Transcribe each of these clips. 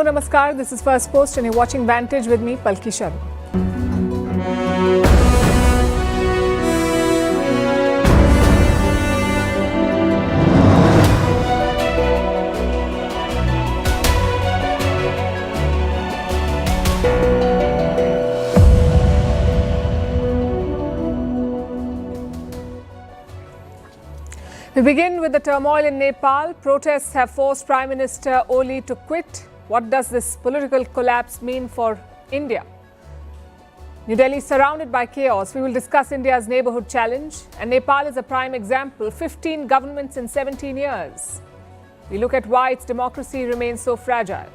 Namaskar. This is Firstpost and you're watching Vantage with me, Palki Sharma. We begin with the turmoil in Nepal. Protests have forced Prime Minister Oli to quit. What does this political collapse mean for India? New Delhi is surrounded by chaos. We will discuss India's neighbourhood challenge. And Nepal is a prime example. 15 governments in 17 years. We look at why its democracy remains so fragile.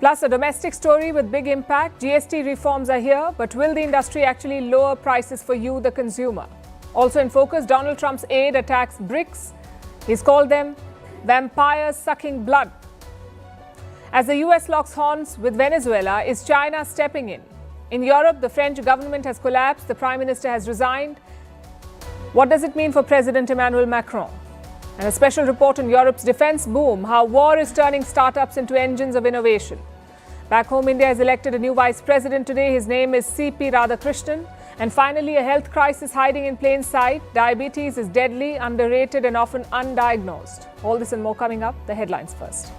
Plus a domestic story with big impact. GST reforms are here, but will the industry actually lower prices for you, the consumer? Also in focus, Donald Trump's aide attacks BRICS. He's called them vampires sucking blood. As the US locks horns with Venezuela, is China stepping in? In Europe, the French government has collapsed. The Prime Minister has resigned. What does it mean for President Emmanuel Macron? And a special report on Europe's defense boom, how war is turning startups into engines of innovation. Back home, India has elected a new vice president today. His name is C.P. Radhakrishnan. And finally, a health crisis hiding in plain sight. Diabetes is deadly, underrated and often undiagnosed. All this and more coming up. The headlines first.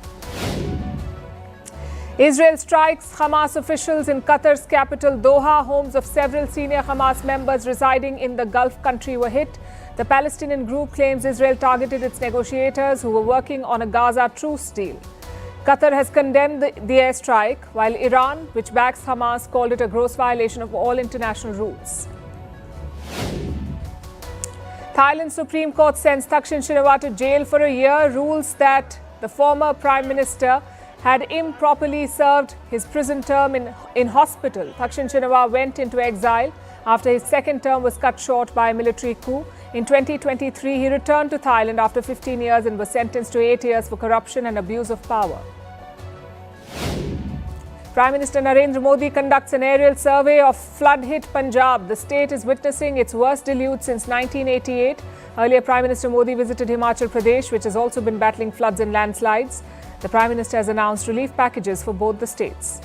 Israel strikes Hamas officials in Qatar's capital Doha. Homes of several senior Hamas members residing in the Gulf country were hit. The Palestinian group claims Israel targeted its negotiators who were working on a Gaza truce deal. Qatar has condemned the airstrike, while Iran, which backs Hamas, called it a gross violation of all international rules. Thailand's Supreme Court sends Thaksin Shinawatra to jail for a year, rules that the former Prime Minister had improperly served his prison term in hospital. Thaksin Shinawatra went into exile after his second term was cut short by a military coup. In 2023, he returned to Thailand after 15 years and was sentenced to 8 years for corruption and abuse of power. Prime Minister Narendra Modi conducts an aerial survey of flood-hit Punjab. The state is witnessing its worst deluge since 1988. Earlier, Prime Minister Modi visited Himachal Pradesh, which has also been battling floods and landslides. The Prime Minister has announced relief packages for both the states.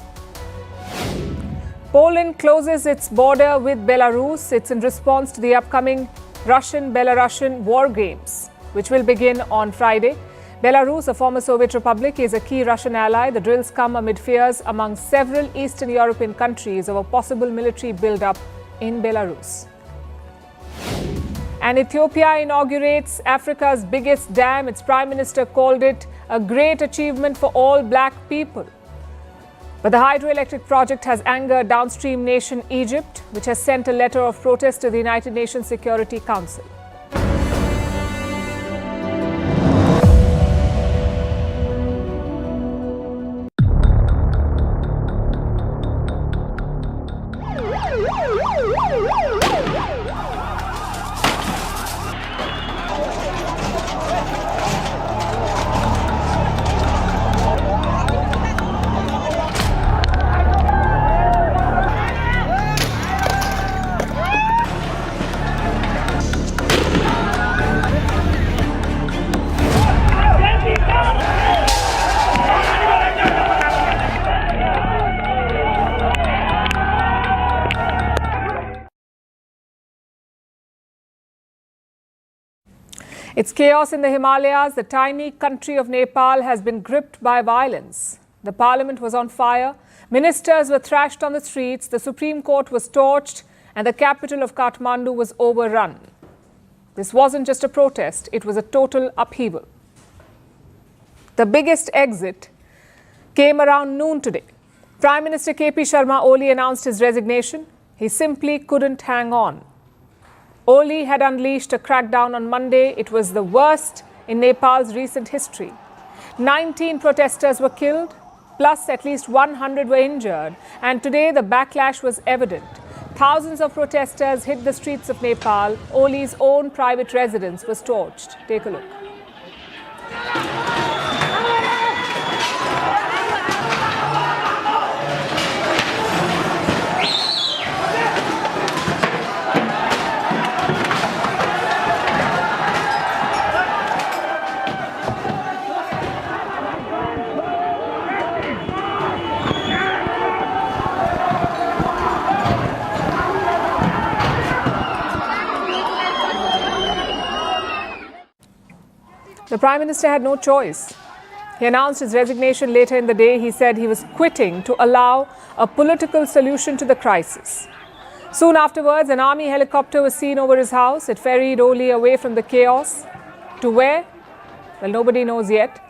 Poland closes its border with Belarus. It's in response to the upcoming Russian-Belarusian war games, which will begin on Friday. Belarus, a former Soviet republic, is a key Russian ally. The drills come amid fears among several Eastern European countries of a possible military build-up in Belarus. And Ethiopia inaugurates Africa's biggest dam. Its Prime Minister called it a great achievement for all black people. But the hydroelectric project has angered downstream nation Egypt, which has sent a letter of protest to the United Nations Security Council. It's chaos in the Himalayas. The tiny country of Nepal has been gripped by violence. The parliament was on fire. Ministers were thrashed on the streets. The Supreme Court was torched and the capital of Kathmandu was overrun. This wasn't just a protest. It was a total upheaval. The biggest exit came around noon today. Prime Minister K.P. Sharma Oli announced his resignation. He simply couldn't hang on. Oli had unleashed a crackdown on Monday. It was the worst in Nepal's recent history. 19 protesters were killed, plus at least 100 were injured. And today the backlash was evident. Thousands of protesters hit the streets of Nepal. Oli's own private residence was torched. Take a look. The Prime Minister had no choice. He announced his resignation later in the day. He said he was quitting to allow a political solution to the crisis. Soon afterwards, an army helicopter was seen over his house. It ferried Oli away from the chaos. To where? Well, nobody knows yet.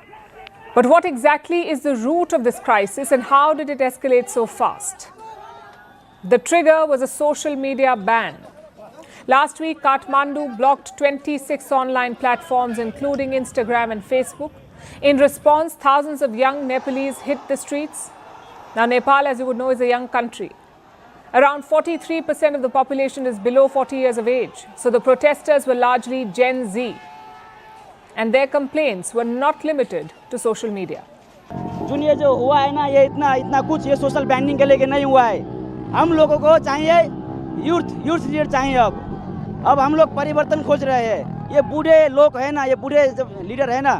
But what exactly is the root of this crisis and how did it escalate so fast? The trigger was a social media ban. Last week, Kathmandu blocked 26 online platforms, including Instagram and Facebook. In response, thousands of young Nepalese hit the streets. Now, Nepal, as you would know, is a young country. Around 43% of the population is below 40 years of age. So the protesters were largely Gen Z. And their complaints were not limited to social media. जो ये जो हुआ है ना, ये इतना कुछ ये सोशल बैंडिंग के लेके नहीं हुआ है. हम लोगों को चाहिए यूथ लीडर चाहिए. अब हम लोग परिवर्तन खोज रहे हैं. ये बूढ़े लोग है ना, ये बूढ़े लीडर है ना,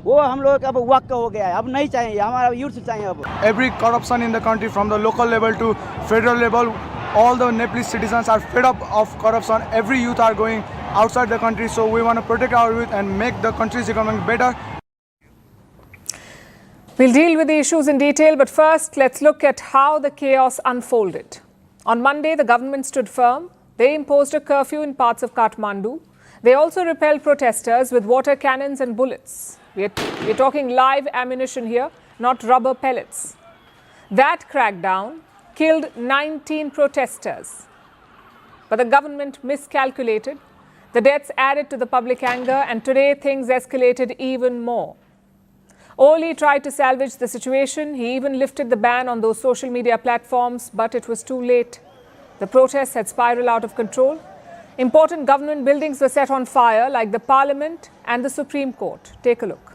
वो हम लोग अब वक्त हो गया है. अब नहीं चाहिए, हमारा यूथ चाहिए अब. Every corruption in the country, from the local level to federal level, all the Nepalese citizens are fed up of corruption. Every youth are going outside the country, so we want to protect our youth and make the country's economy better. We'll deal with the issues in detail, but first let's look at how the chaos unfolded. On Monday, the government stood firm. They imposed a curfew in parts of Kathmandu. They also repelled protesters with water cannons and bullets. We're talking live ammunition here, not rubber pellets. That crackdown killed 19 protesters. But the government miscalculated. The deaths added to the public anger, and today things escalated even more. Oli tried to salvage the situation. He even lifted the ban on those social media platforms, but it was too late. The protests had spiraled out of control. Important government buildings were set on fire, like the Parliament and the Supreme Court. Take a look.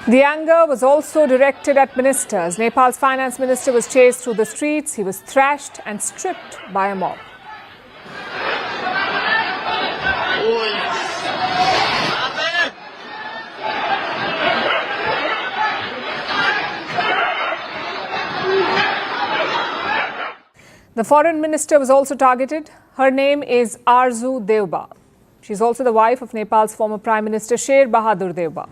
The anger was also directed at ministers. Nepal's finance minister was chased through the streets. He was thrashed and stripped by a mob. The foreign minister was also targeted. Her name is Arzu Devba. She's also the wife of Nepal's former Prime Minister Sher Bahadur Devba.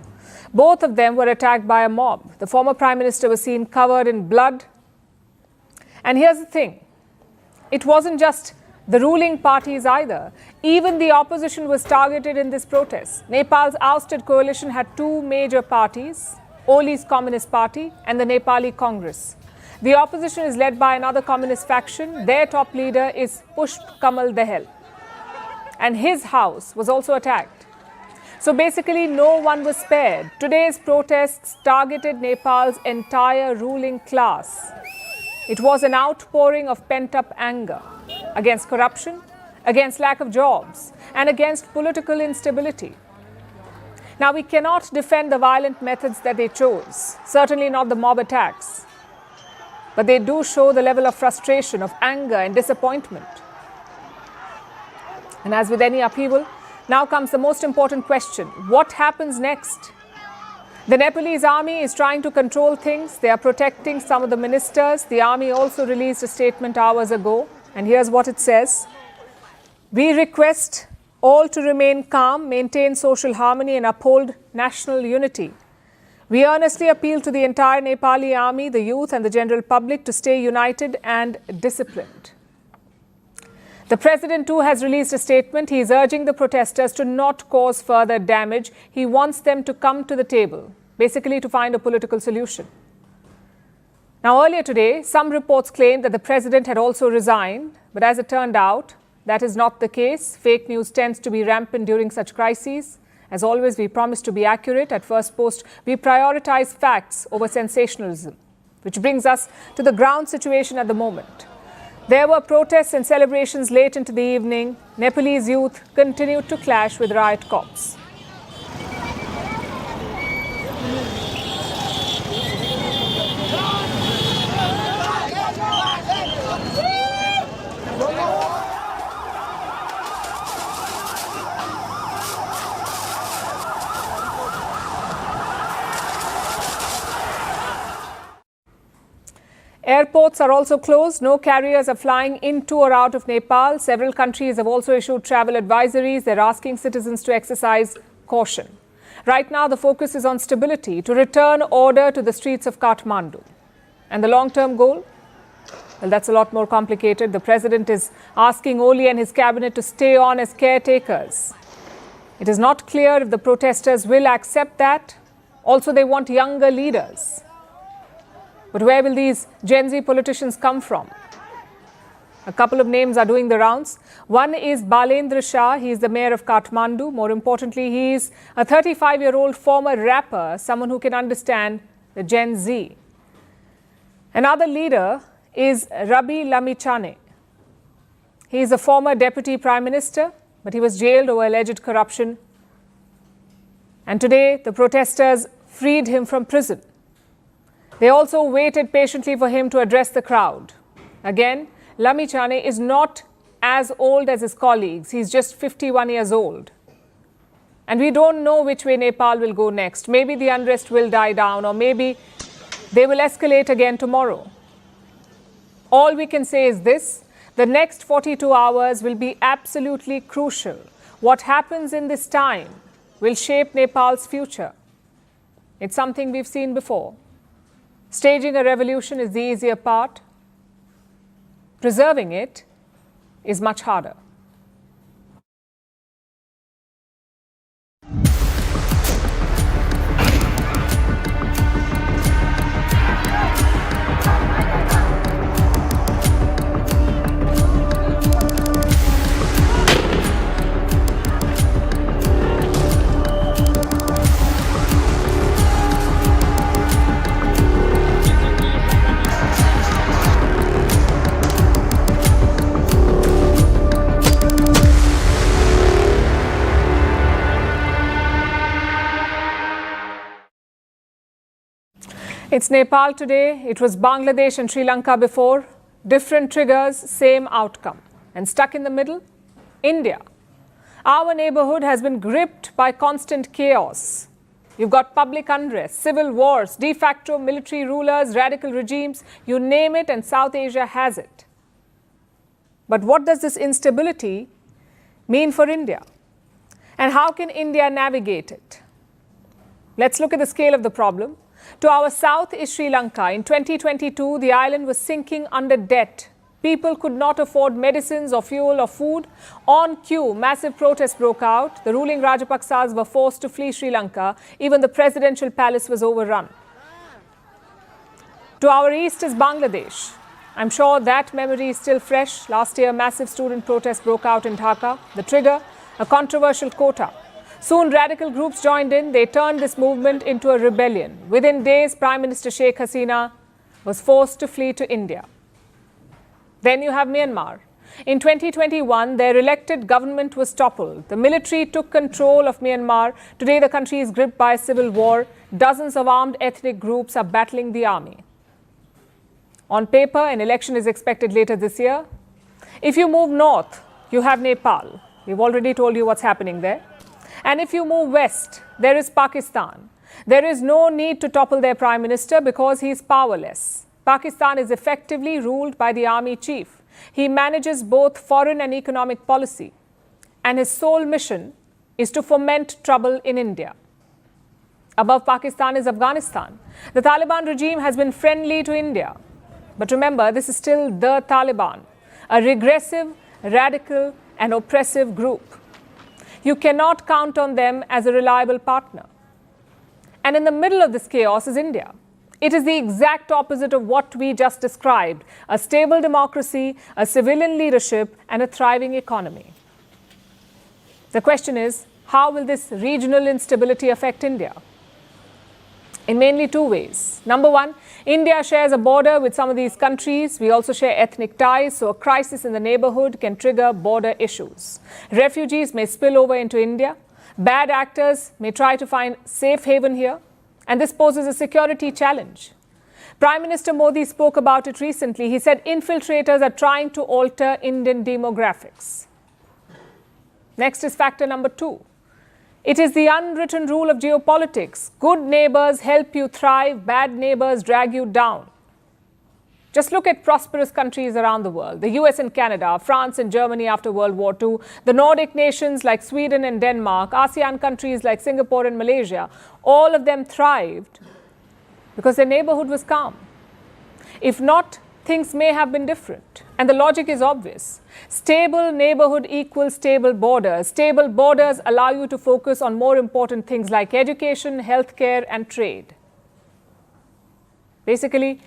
Both of them were attacked by a mob. The former Prime Minister was seen covered in blood. And here's the thing. It wasn't just the ruling parties either. Even the opposition was targeted in this protest. Nepal's ousted coalition had two major parties, Oli's Communist Party and the Nepali Congress. The opposition is led by another communist faction. Their top leader is Pushp Kamal Dahal. And his house was also attacked. So basically, no one was spared. Today's protests targeted Nepal's entire ruling class. It was an outpouring of pent-up anger against corruption, against lack of jobs, and against political instability. Now, we cannot defend the violent methods that they chose, certainly not the mob attacks. But they do show the level of frustration, of anger and disappointment. And as with any upheaval, now comes the most important question. What happens next? The Nepalese army is trying to control things. They are protecting some of the ministers. The army also released a statement hours ago. And here's what it says. We request all to remain calm, maintain social harmony and uphold national unity. We earnestly appeal to the entire Nepali army, the youth and the general public to stay united and disciplined. The president too has released a statement. He is urging the protesters to not cause further damage. He wants them to come to the table, basically to find a political solution. Now, earlier today, some reports claimed that the president had also resigned. But as it turned out, that is not the case. Fake news tends to be rampant during such crises. As always, we promise to be accurate. At Firstpost, we prioritize facts over sensationalism, which brings us to the ground situation at the moment. There were protests and celebrations late into the evening. Nepalese youth continued to clash with riot cops. Airports are also closed. No carriers are flying into or out of Nepal. Several countries have also issued travel advisories. They're asking citizens to exercise caution. Right now, the focus is on stability, to return order to the streets of Kathmandu. And the long-term goal? Well, that's a lot more complicated. The president is asking Oli and his cabinet to stay on as caretakers. It is not clear if the protesters will accept that. Also, they want younger leaders. But where will these Gen Z politicians come from? A couple of names are doing the rounds. One is Balendra Shah. He is the mayor of Kathmandu. More importantly, he is a 35-year-old former rapper, someone who can understand the Gen Z. Another leader is Rabi Lamichhane. He is a former deputy prime minister, but he was jailed over alleged corruption. And today, the protesters freed him from prison. They also waited patiently for him to address the crowd. Again, Lamichhane is not as old as his colleagues. He's just 51 years old. And we don't know which way Nepal will go next. Maybe the unrest will die down, or maybe they will escalate again tomorrow. All we can say is this: the next 42 hours will be absolutely crucial. What happens in this time will shape Nepal's future. It's something we've seen before. Staging a revolution is the easier part. Preserving it is much harder. It's Nepal today. It was Bangladesh and Sri Lanka before. Different triggers, same outcome. And stuck in the middle, India. Our neighborhood has been gripped by constant chaos. You've got public unrest, civil wars, de facto military rulers, radical regimes, you name it, and South Asia has it. But what does this instability mean for India? And how can India navigate it? Let's look at the scale of the problem. To our south is Sri Lanka. In 2022, the island was sinking under debt. People could not afford medicines or fuel or food. On cue, massive protests broke out. The ruling Rajapaksas were forced to flee Sri Lanka. Even the presidential palace was overrun. To our east is Bangladesh. I'm sure that memory is still fresh. Last year, massive student protests broke out in Dhaka. The trigger, a controversial quota. Soon, radical groups joined in. They turned this movement into a rebellion. Within days, Prime Minister Sheikh Hasina was forced to flee to India. Then you have Myanmar. In 2021, their elected government was toppled. The military took control of Myanmar. Today, the country is gripped by a civil war. Dozens of armed ethnic groups are battling the army. On paper, an election is expected later this year. If you move north, you have Nepal. We've already told you what's happening there. And if you move west, there is Pakistan. There is no need to topple their prime minister because he is powerless. Pakistan is effectively ruled by the army chief. He manages both foreign and economic policy. And his sole mission is to foment trouble in India. Above Pakistan is Afghanistan. The Taliban regime has been friendly to India. But remember, this is still the Taliban, a regressive, radical, and oppressive group. You cannot count on them as a reliable partner. And in the middle of this chaos is India. It is the exact opposite of what we just described: a stable democracy, a civilian leadership, and a thriving economy. The question is, how will this regional instability affect India? In mainly two ways. Number one, India shares a border with some of these countries. We also share ethnic ties, so a crisis in the neighborhood can trigger border issues. Refugees may spill over into India. Bad actors may try to find safe haven here, and this poses a security challenge. Prime Minister Modi spoke about it recently. He said infiltrators are trying to alter Indian demographics. Next is factor number two. It is the unwritten rule of geopolitics. Good neighbors help you thrive, bad neighbors drag you down. Just look at prosperous countries around the world, the US and Canada, France and Germany after World War II, the Nordic nations like Sweden and Denmark, ASEAN countries like Singapore and Malaysia. All of them thrived because their neighborhood was calm. If not, things may have been different. And the logic is obvious. Stable neighborhood equals stable borders. Stable borders allow you to focus on more important things like education, healthcare, and trade. Basically,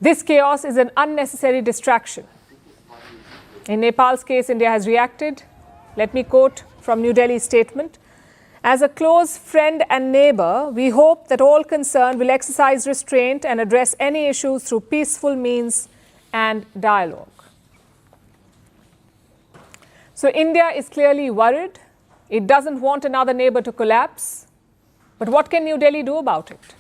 this chaos is an unnecessary distraction. In Nepal's case, India has reacted. Let me quote from New Delhi's statement. As a close friend and neighbor, we hope that all concerned will exercise restraint and address any issues through peaceful means and dialogue. So India is clearly worried. It doesn't want another neighbor to collapse. But what can New Delhi do about it?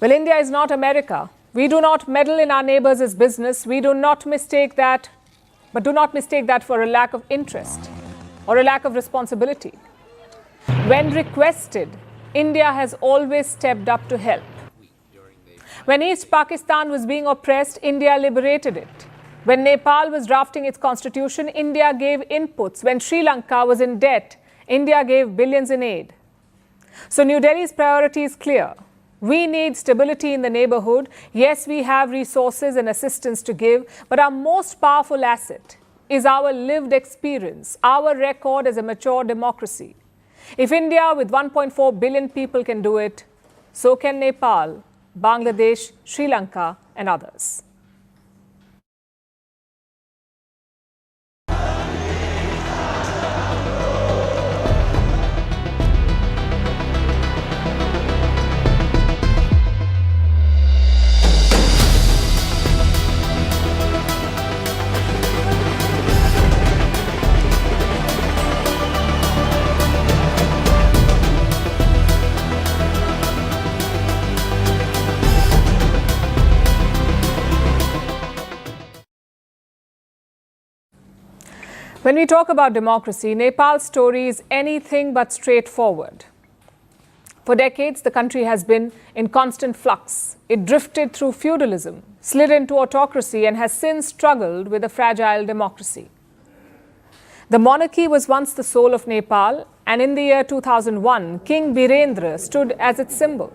Well, India is not America. We do not meddle in our neighbors' business. We do not mistake that, but do not mistake that for a lack of interest or a lack of responsibility. When requested, India has always stepped up to help. When East Pakistan was being oppressed, India liberated it. When Nepal was drafting its constitution, India gave inputs. When Sri Lanka was in debt, India gave billions in aid. So New Delhi's priority is clear. We need stability in the neighborhood. Yes, we have resources and assistance to give, but our most powerful asset is our lived experience, our record as a mature democracy. If India with 1.4 billion people can do it, so can Nepal, Bangladesh, Sri Lanka, and others. When we talk about democracy, Nepal's story is anything but straightforward. For decades, the country has been in constant flux. It drifted through feudalism, slid into autocracy, and has since struggled with a fragile democracy. The monarchy was once the soul of Nepal, and in the year 2001, King Birendra stood as its symbol.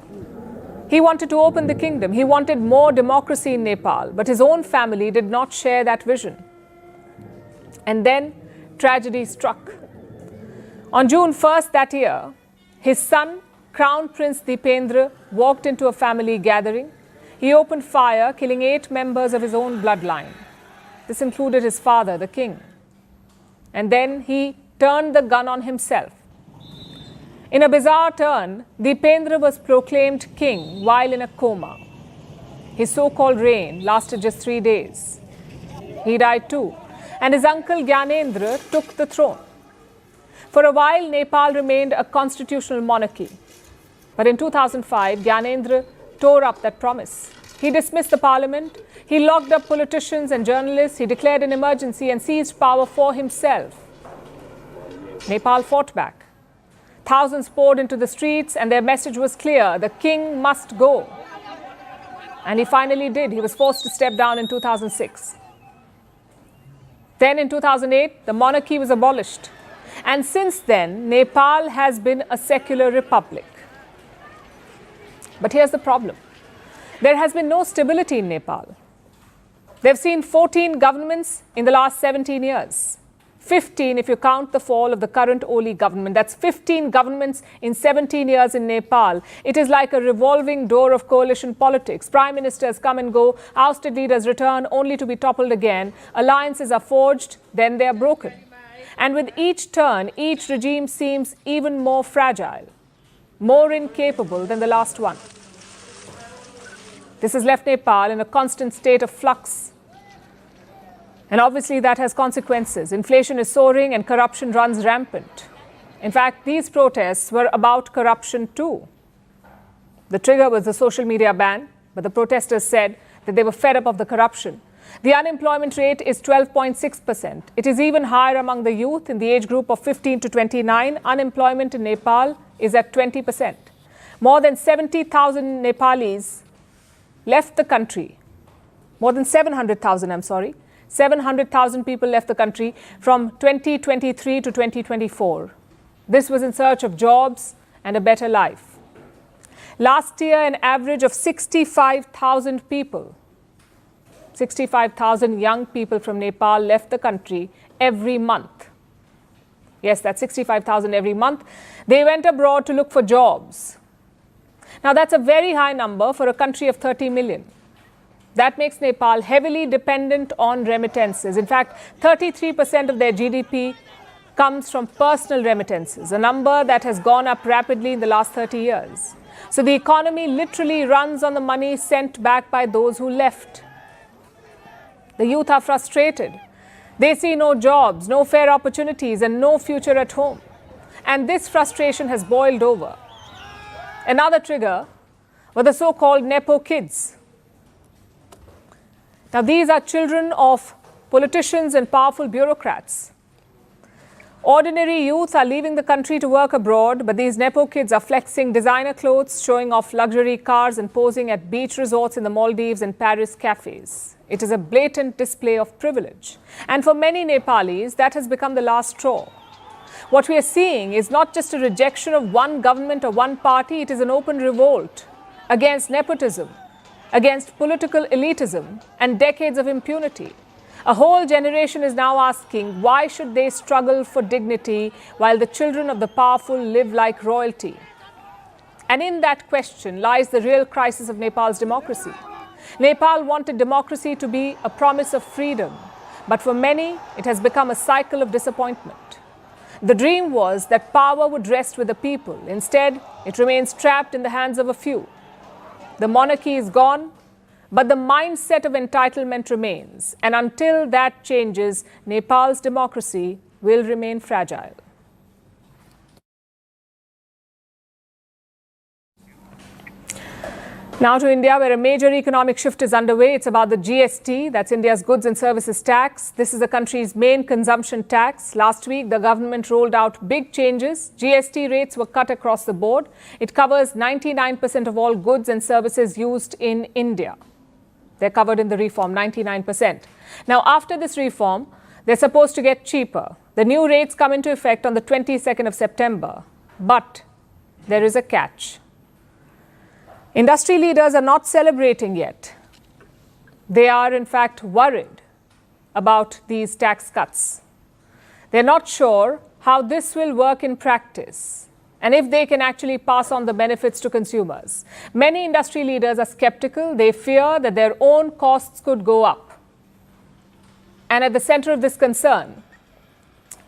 He wanted to open the kingdom. He wanted more democracy in Nepal, but his own family did not share that vision. And then tragedy struck. On June 1st that year, his son, Crown Prince Dipendra, walked into a family gathering. He opened fire, killing 8 members of his own bloodline. This included his father, the king. And then he turned the gun on himself. In a bizarre turn, Dipendra was proclaimed king while in a coma. His so-called reign lasted just 3 days. He died too, and his uncle Gyanendra took the throne. For a while, Nepal remained a constitutional monarchy. But in 2005, Gyanendra tore up that promise. He dismissed the parliament, he locked up politicians and journalists, he declared an emergency and seized power for himself. Nepal fought back. Thousands poured into the streets and their message was clear: the king must go. And he finally did. He was forced to step down in 2006. Then in 2008, the monarchy was abolished. And since then, Nepal has been a secular republic. But here's the problem. There has been no stability in Nepal. They've seen 14 governments in the last 17 years. 15 if you count the fall of the current Oli government. That's 15 governments in 17 years in Nepal. It is like a revolving door of coalition politics. Prime ministers come and go, ousted leaders return only to be toppled again. Alliances are forged, then they are broken. And with each turn, each regime seems even more fragile, more incapable than the last one. This has left Nepal in a constant state of flux. And obviously that has consequences. Inflation is soaring and corruption runs rampant. In fact, these protests were about corruption too. The trigger was the social media ban, but the protesters said that they were fed up of the corruption. The unemployment rate is 12.6%. It is even higher among the youth. In the age group of 15 to 29, unemployment in Nepal is at 20%. More than 70,000 Nepalese left the country more than 700,000, I'm sorry. 700,000 people left the country from 2023 to 2024. This was in search of jobs and a better life. Last year, an average of 65,000 people, 65,000 young people from Nepal left the country every month. Yes, that's 65,000 every month. They went abroad to look for jobs. Now, that's a very high number for a country of 30 million. That makes Nepal heavily dependent on remittances. In fact, 33% of their GDP comes from personal remittances, a number that has gone up rapidly in the last 30 years. So the economy literally runs on the money sent back by those who left. The youth are frustrated. They see no jobs, no fair opportunities, and no future at home. And this frustration has boiled over. Another trigger were the so-called Nepo kids. Now, these are children of politicians and powerful bureaucrats. Ordinary youth are leaving the country to work abroad, but these Nepo kids are flexing designer clothes, showing off luxury cars and posing at beach resorts in the Maldives and Paris cafes. It is a blatant display of privilege. And for many Nepalis, that has become the last straw. What we are seeing is not just a rejection of one government or one party, it is an open revolt against nepotism, against political elitism and decades of impunity. A whole generation is now asking, why should they struggle for dignity while the children of the powerful live like royalty? And in that question lies the real crisis of Nepal's democracy. Nepal wanted democracy to be a promise of freedom, but for many, it has become a cycle of disappointment. The dream was that power would rest with the people. Instead, it remains trapped in the hands of a few. The monarchy is gone, but the mindset of entitlement remains. And until that changes, Nepal's democracy will remain fragile. Now to India, where a major economic shift is underway. It's about the GST, that's India's goods and services tax. This is the country's main consumption tax. Last week, the government rolled out big changes. GST rates were cut across the board. It covers 99% of all goods and services used in India. They're covered in the reform, 99%. Now, after this reform, they're supposed to get cheaper. The new rates come into effect on the 22nd of September. But there is a catch. Industry leaders are not celebrating yet. They are, in fact, worried about these tax cuts. They're not sure how this will work in practice and if they can actually pass on the benefits to consumers. Many industry leaders are skeptical. They fear that their own costs could go up. And at the center of this concern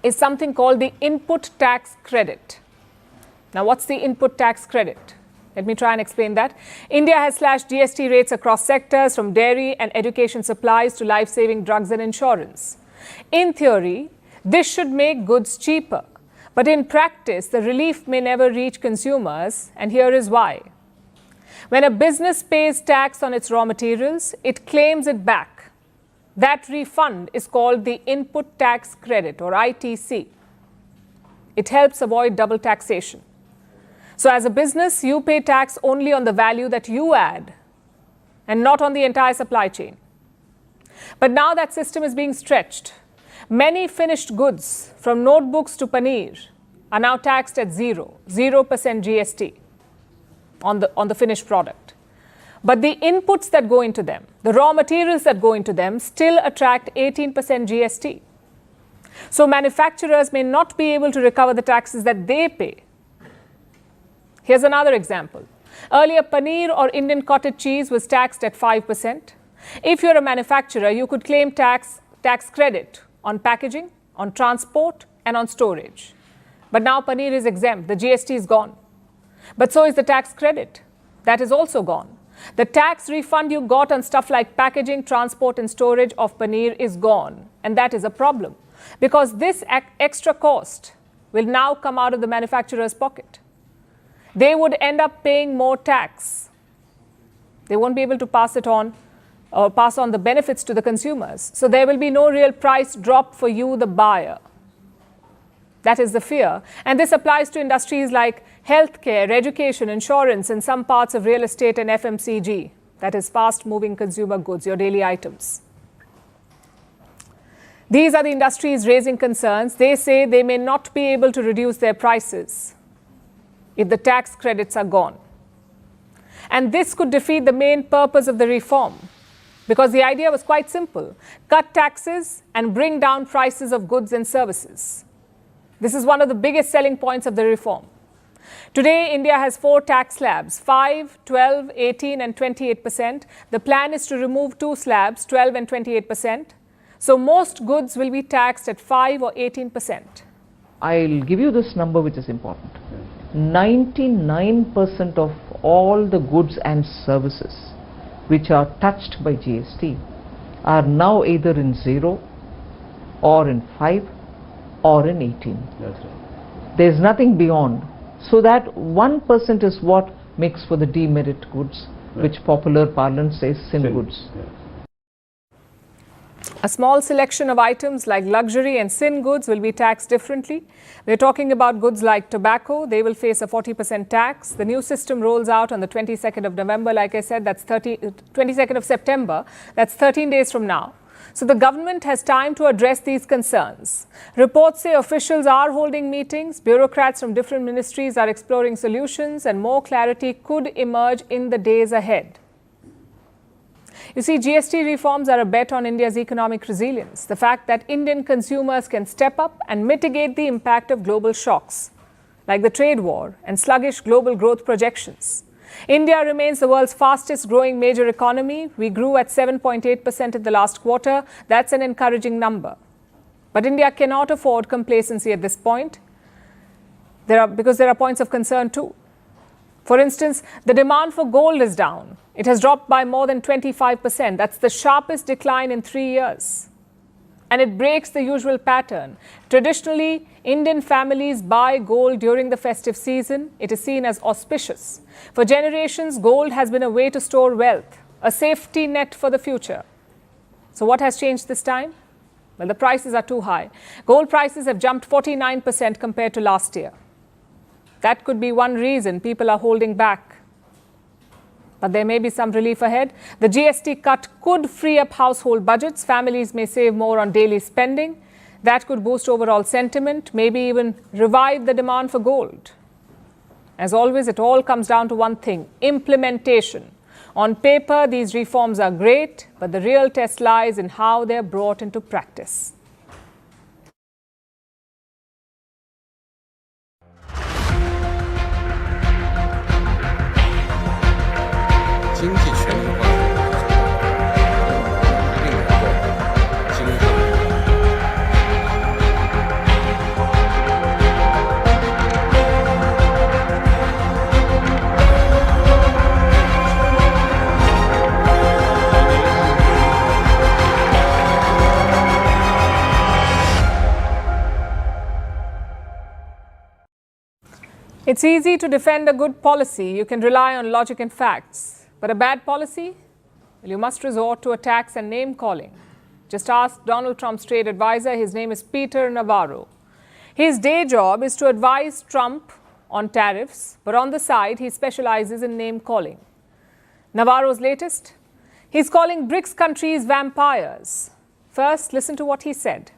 is something called the input tax credit. Now, what's the input tax credit? Let me try and explain that. India has slashed GST rates across sectors, from dairy and education supplies to life-saving drugs and insurance. In theory, this should make goods cheaper. But in practice, the relief may never reach consumers, and here is why. When a business pays tax on its raw materials, it claims it back. That refund is called the input tax credit, or ITC. It helps avoid double taxation. So as a business, you pay tax only on the value that you add and not on the entire supply chain. But now that system is being stretched. Many finished goods, from notebooks to paneer, are now taxed at 0% GST on the finished product. But the inputs that go into them, the raw materials that go into them, still attract 18% GST. So manufacturers may not be able to recover the taxes that they pay. Here's another example. Earlier, paneer or Indian cottage cheese was taxed at 5%. If you're a manufacturer, you could claim tax credit on packaging, on transport, and on storage. But now paneer is exempt. The GST is gone. But so is the tax credit. That is also gone. The tax refund you got on stuff like packaging, transport, and storage of paneer is gone. And that is a problem, because this extra cost will now come out of the manufacturer's pocket. They would end up paying more tax. They won't be able to pass it on or pass on the benefits to the consumers. So there will be no real price drop for you, the buyer. That is the fear. And this applies to industries like healthcare, education, insurance, and some parts of real estate and FMCG. that is fast-moving consumer goods, your daily items. These are the industries raising concerns. They say they may not be able to reduce their prices if the tax credits are gone. And this could defeat the main purpose of the reform, because the idea was quite simple: cut taxes and bring down prices of goods and services. This is one of the biggest selling points of the reform. Today, India has 4 tax slabs: 5, 12, 18 and 28%. The plan is to remove 2 slabs, 12 and 28%. So most goods will be taxed at 5 or 18%. I'll give you this number which is important. 99% of all the goods and services which are touched by GST are now either in 0 or in 5 or in 18. That's right. There's nothing beyond. So that 1% is what makes for the demerit goods, Right. which popular parlance says sin goods. Yeah. A small selection of items like luxury and sin goods will be taxed differently. We're talking about goods like tobacco. They will face a 40% tax. The new system rolls out on the 22nd of November. Like I said, that's 22nd of September. That's 13 days from now. So the government has time to address these concerns. Reports say officials are holding meetings. Bureaucrats from different ministries are exploring solutions, and more clarity could emerge in the days ahead. You see, GST reforms are a bet on India's economic resilience. The fact that Indian consumers can step up and mitigate the impact of global shocks, like the trade war and sluggish global growth projections. India remains the world's fastest growing major economy. We grew at 7.8% in the last quarter. That's an encouraging number. But India cannot afford complacency at this point, because there are points of concern too. For instance, the demand for gold is down. It has dropped by more than 25%. That's the sharpest decline in 3 years. And it breaks the usual pattern. Traditionally, Indian families buy gold during the festive season. It is seen as auspicious. For generations, gold has been a way to store wealth, a safety net for the future. So what has changed this time? Well, the prices are too high. Gold prices have jumped 49% compared to last year. That could be one reason people are holding back. But there may be some relief ahead. The GST cut could free up household budgets. Families may save more on daily spending. That could boost overall sentiment, maybe even revive the demand for gold. As always, it all comes down to one thing: implementation. On paper, these reforms are great, but the real test lies in how they're brought into practice. It's easy to defend a good policy. You can rely on logic and facts. But a bad policy? Well, you must resort to attacks and name-calling. Just ask Donald Trump's trade advisor. His name is Peter Navarro. His day job is to advise Trump on tariffs, but on the side, he specializes in name-calling. Navarro's latest? He's calling BRICS countries vampires. First, listen to what he said.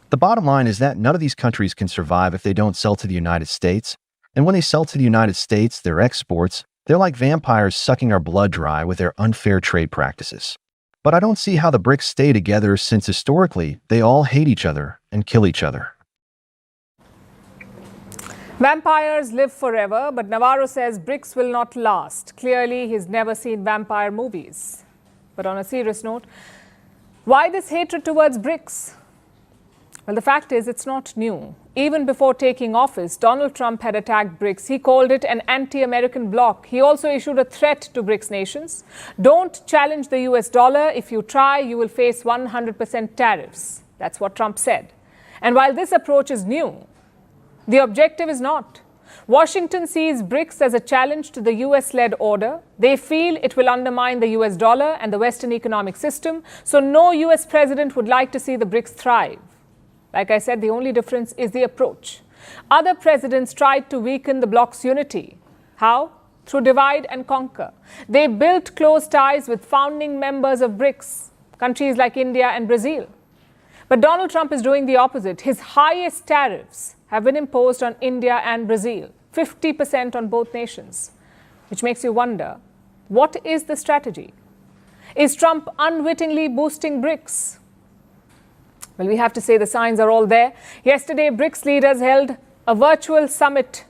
The bottom line is that none of these countries can survive if they don't sell to the United States. And when they sell to the United States, their exports, they're like vampires sucking our blood dry with their unfair trade practices. But I don't see how the BRICS stay together, since historically, they all hate each other and kill each other. Vampires live forever, but Navarro says BRICS will not last. Clearly, he's never seen vampire movies. But on a serious note, why this hatred towards BRICS? Well, the fact is, it's not new. Even before taking office, Donald Trump had attacked BRICS. He called it an anti-American bloc. He also issued a threat to BRICS nations. Don't challenge the US dollar. If you try, you will face 100% tariffs. That's what Trump said. And while this approach is new, the objective is not. Washington sees BRICS as a challenge to the US-led order. They feel it will undermine the US dollar and the Western economic system. So no US president would like to see the BRICS thrive. Like I said, the only difference is the approach. Other presidents tried to weaken the bloc's unity. How? through divide and conquer. They built close ties with founding members of BRICS, countries like India and Brazil. But Donald Trump is doing the opposite. His highest tariffs have been imposed on India and Brazil, 50% on both nations, which makes you wonder, what is the strategy? Is Trump unwittingly boosting BRICS? Well, we have to say the signs are all there. Yesterday, BRICS leaders held a virtual summit.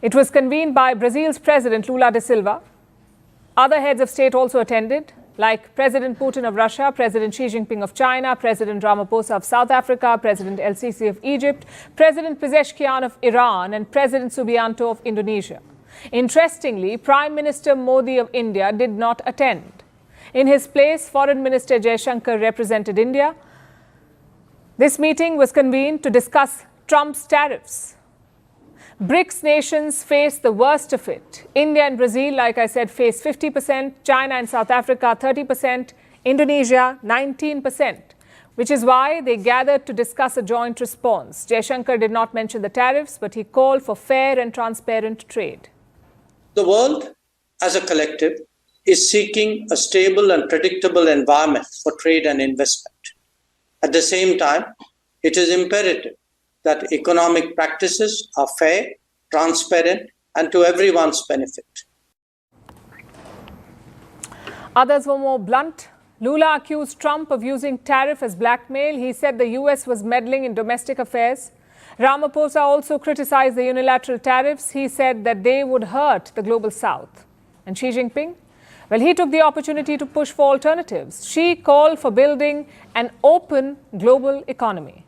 It was convened by Brazil's President Lula da Silva. Other heads of state also attended, like President Putin of Russia, President Xi Jinping of China, President Ramaphosa of South Africa, President El-Sisi of Egypt, President Pezeshkian of Iran, and President Subianto of Indonesia. Interestingly, Prime Minister Modi of India did not attend. In his place, Foreign Minister Jaishankar represented India. This meeting was convened to discuss Trump's tariffs. BRICS nations face the worst of it. India and Brazil, like I said, face 50%, China and South Africa 30%, Indonesia 19%, which is why they gathered to discuss a joint response. Jaishankar did not mention the tariffs, but he called for fair and transparent trade. The world, as a collective, is seeking a stable and predictable environment for trade and investment. At the same time, it is imperative that economic practices are fair, transparent, and to everyone's benefit. Others were more blunt. Lula accused Trump of using tariff as blackmail. He said the US was meddling in domestic affairs. Ramaphosa also criticized the unilateral tariffs. He said that they would hurt the global south. And Xi Jinping? Well, he took the opportunity to push for alternatives. Xi called for building an open global economy.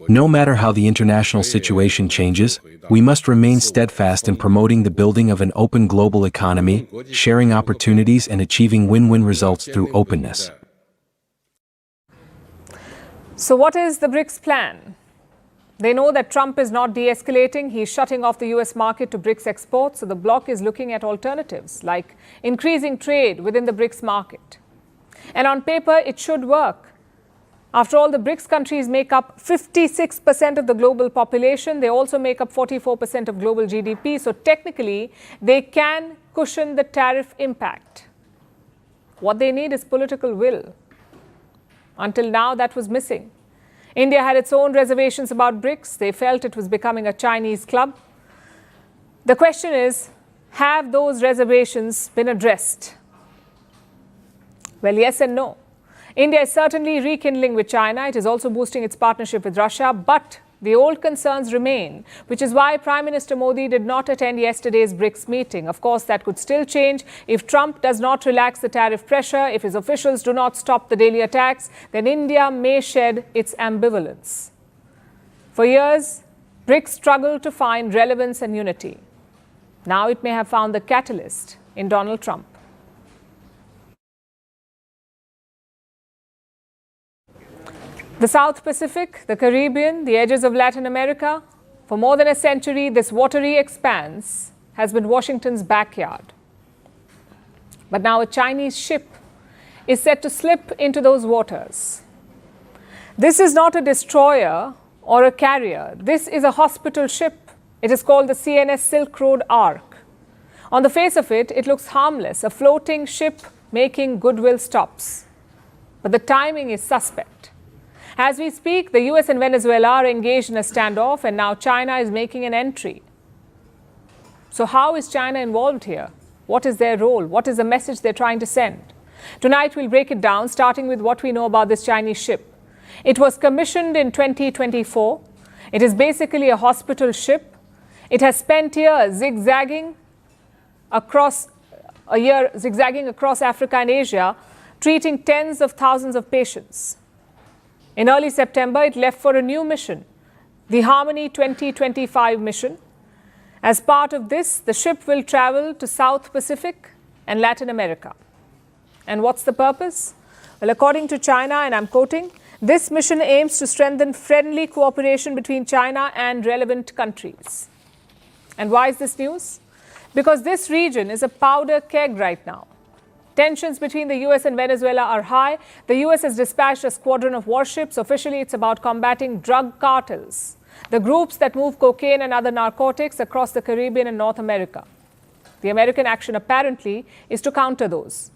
No matter how the international situation changes, we must remain steadfast in promoting the building of an open global economy, sharing opportunities and achieving win-win results through openness. So what is the BRICS plan? They know that Trump is not de-escalating. He's shutting off the US market to BRICS exports. So the bloc is looking at alternatives like increasing trade within the BRICS market. And on paper, it should work. After all, the BRICS countries make up 56% of the global population. They also make up 44% of global GDP. So technically, they can cushion the tariff impact. What they need is political will. Until now, that was missing. India had its own reservations about BRICS. They felt it was becoming a Chinese club. The question is, have those reservations been addressed? Well, yes and no. India is certainly rekindling with China. It is also boosting its partnership with Russia. But the old concerns remain, which is why Prime Minister Modi did not attend yesterday's BRICS meeting. Of course, that could still change if Trump does not relax the tariff pressure, if his officials do not stop the daily attacks, then India may shed its ambivalence. For years, BRICS struggled to find relevance and unity. Now it may have found the catalyst in Donald Trump. The South Pacific, the Caribbean, the edges of Latin America, for more than a century, this watery expanse has been Washington's backyard. But now a Chinese ship is set to slip into those waters. This is not a destroyer or a carrier. This is a hospital ship. It is called the CNS Silk Road Ark. On the face of it, it looks harmless, a floating ship making goodwill stops. But the timing is suspect. As we speak, the US and Venezuela are engaged in a standoff, and now China is making an entry. So how is China involved here? What is their role? What is the message they're trying to send? Tonight, we'll break it down, starting with what we know about this Chinese ship. It was commissioned in 2024. It is basically a hospital ship. It has spent years zigzagging across Africa and Asia, treating tens of thousands of patients. In early September, it left for a new mission, the Harmony 2025 mission. As part of this, the ship will travel to South Pacific and Latin America. And what's the purpose? Well, according to China, and I'm quoting, this mission aims to strengthen friendly cooperation between China and relevant countries. And why is this news? Because this region is a powder keg right now. Tensions between the US and Venezuela are high. The US has dispatched a squadron of warships. Officially, it's about combating drug cartels. the groups that move cocaine and other narcotics across the Caribbean and North America. The American action apparently is to counter those.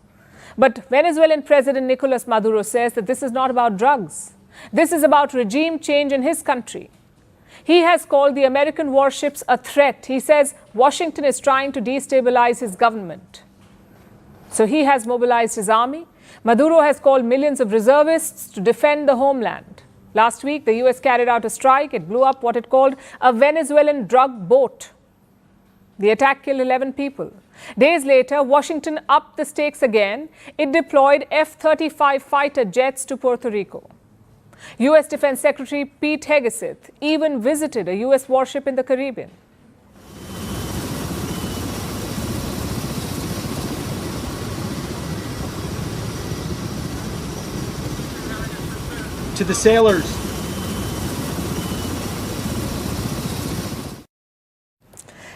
But Venezuelan President Nicolas Maduro says that this is not about drugs. This is about regime change in his country. He has called the American warships a threat. He says Washington is trying to destabilize his government. So he has mobilized his army. Maduro has called millions of reservists to defend the homeland. Last week, the US carried out a strike. It blew up what it called a Venezuelan drug boat. The attack killed 11 people. Days later, Washington upped the stakes again. It deployed F-35 fighter jets to Puerto Rico. U.S. Defense Secretary Pete Hegseth even visited a U.S. warship in the Caribbean. To the sailors.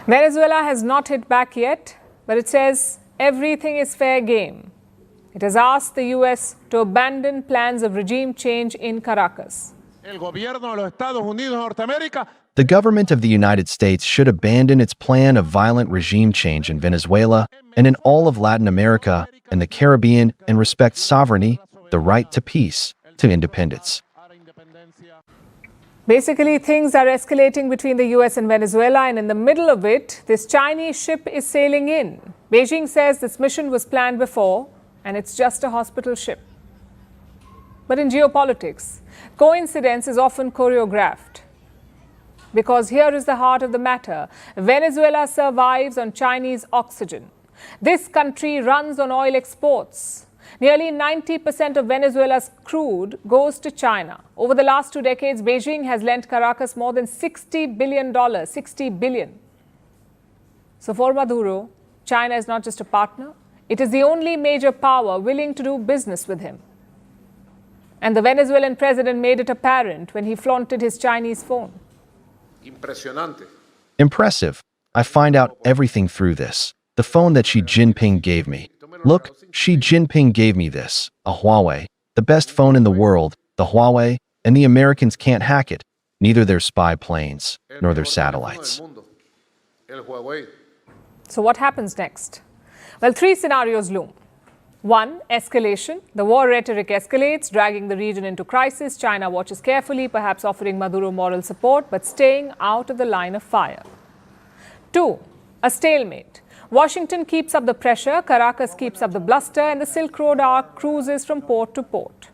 Venezuela has not hit back yet, but it says everything is fair game. It has asked the U.S. to abandon plans of regime change in Caracas. The government of the United States should abandon its plan of violent regime change in Venezuela and in all of Latin America and the Caribbean and respect sovereignty, the right to peace, to independence. Basically, things are escalating between the US and Venezuela, and in the middle of it, this Chinese ship is sailing in. Beijing says this mission was planned before, and it's just a hospital ship. But in geopolitics, coincidence is often choreographed. Because here is the heart of the matter. Venezuela survives on Chinese oxygen. This country runs on oil exports. Nearly 90% of Venezuela's crude goes to China. Over the last 2 decades, Beijing has lent Caracas more than $60 billion, $60 billion. So for Maduro, China is not just a partner, it is the only major power willing to do business with him. And the Venezuelan president made it apparent when he flaunted his Chinese phone. Impressive. I find out everything through this. The phone that Xi Jinping gave me. Look, Xi Jinping gave me this, a Huawei, the best phone in the world, the Huawei, and the Americans can't hack it, neither their spy planes, nor their satellites. So what happens next? Well, 3 scenarios loom. 1, escalation. The war rhetoric escalates, dragging the region into crisis. China watches carefully, perhaps offering Maduro moral support, but staying out of the line of fire. 2, a stalemate. Washington keeps up the pressure, Caracas keeps up the bluster, and the Silk Road arc cruises from port to port.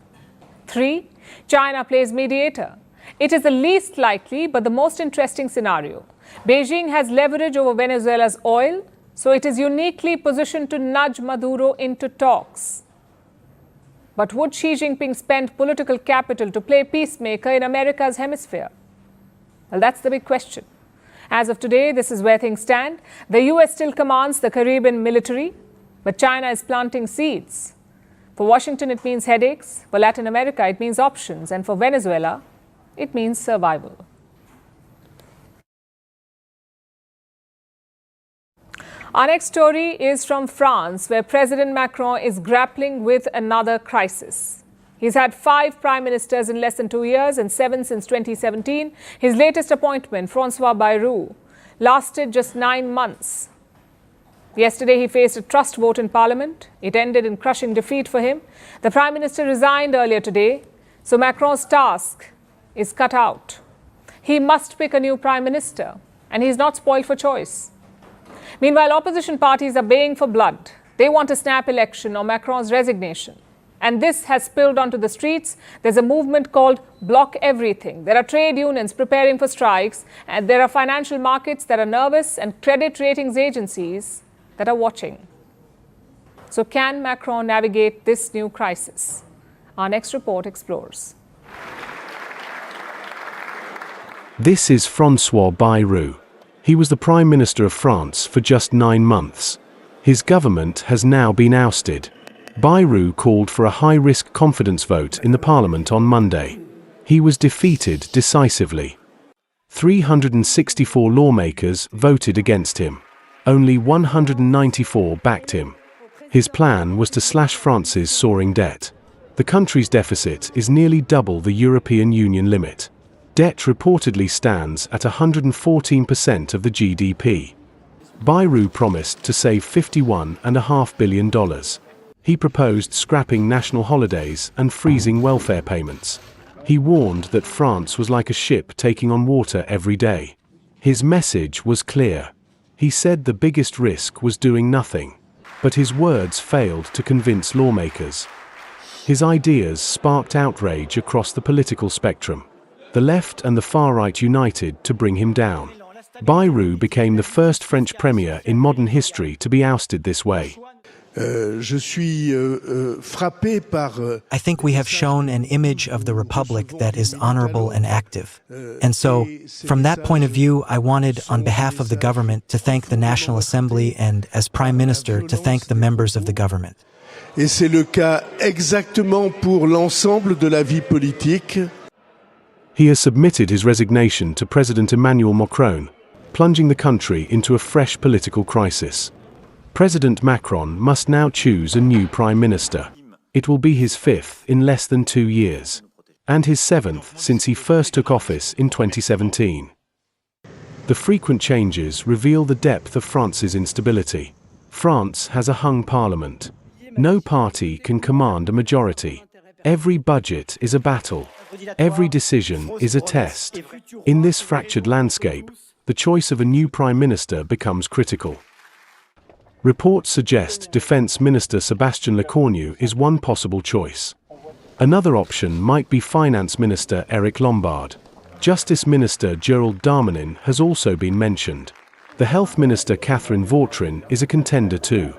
3, China plays mediator. It is the least likely, but the most interesting scenario. Beijing has leverage over Venezuela's oil, so it is uniquely positioned to nudge Maduro into talks. But would Xi Jinping spend political capital to play peacemaker in America's hemisphere? Well, that's the big question. As of today, this is where things stand. The US still commands the Caribbean military, but China is planting seeds. For Washington, it means headaches. For Latin America, it means options. And for Venezuela, it means survival. Our next story is from France, where President Macron is grappling with another crisis. He's had 5 prime ministers in less than 2 years and 7 since 2017. His latest appointment, François Bayrou, lasted just 9 months. Yesterday, he faced a trust vote in parliament. It ended in crushing defeat for him. The prime minister resigned earlier today, so Macron's task is cut out. He must pick a new prime minister, and he's not spoiled for choice. Meanwhile, opposition parties are baying for blood. They want a snap election or Macron's resignation. And this has spilled onto the streets. There's a movement called Block Everything. There are trade unions preparing for strikes, and there are financial markets that are nervous and credit ratings agencies that are watching. So can Macron navigate this new crisis? Our next report explores. This is François Bayrou. He was the Prime Minister of France for just 9 months. His government has now been ousted. Bayrou called for a high-risk confidence vote in the parliament on Monday. He was defeated decisively. 364 lawmakers voted against him. Only 194 backed him. His plan was to slash France's soaring debt. The country's deficit is nearly double the European Union limit. Debt reportedly stands at 114% of the GDP. Bayrou promised to save $51.5 billion. He proposed scrapping national holidays and freezing welfare payments. He warned that France was like a ship taking on water every day. His message was clear. He said the biggest risk was doing nothing, but his words failed to convince lawmakers. His ideas sparked outrage across the political spectrum. The left and the far right united to bring him down. Bayrou became the first French premier in modern history to be ousted this way. I think we have shown an image of the Republic that is honorable and active. And so, from that point of view, I wanted, on behalf of the government, to thank the National Assembly and, as Prime Minister, to thank the members of the government. Et c'est le cas exactement pour l'ensemble de la vie politique. He has submitted his resignation to President Emmanuel Macron, plunging the country into a fresh political crisis. President Macron must now choose a new prime minister. It will be his fifth in less than 2 years, and his seventh since he first took office in 2017. The frequent changes reveal the depth of France's instability. France has a hung parliament. No party can command a majority. Every budget is a battle. Every decision is a test. In this fractured landscape, the choice of a new prime minister becomes critical. Reports suggest Defense Minister Sébastien Lecornu is one possible choice. Another option might be Finance Minister Eric Lombard. Justice Minister Gerald Darmanin has also been mentioned. The Health Minister Catherine Vautrin is a contender too.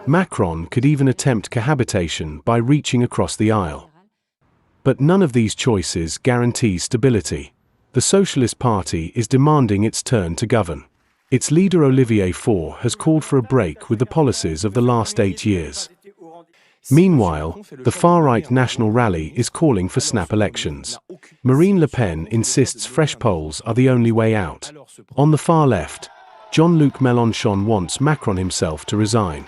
Macron could even attempt cohabitation by reaching across the aisle. But none of these choices guarantees stability. The Socialist Party is demanding its turn to govern. Its leader Olivier Faure has called for a break with the policies of the last 8 years. Meanwhile, the far-right National Rally is calling for snap elections. Marine Le Pen insists fresh polls are the only way out. On the far left, Jean-Luc Mélenchon wants Macron himself to resign.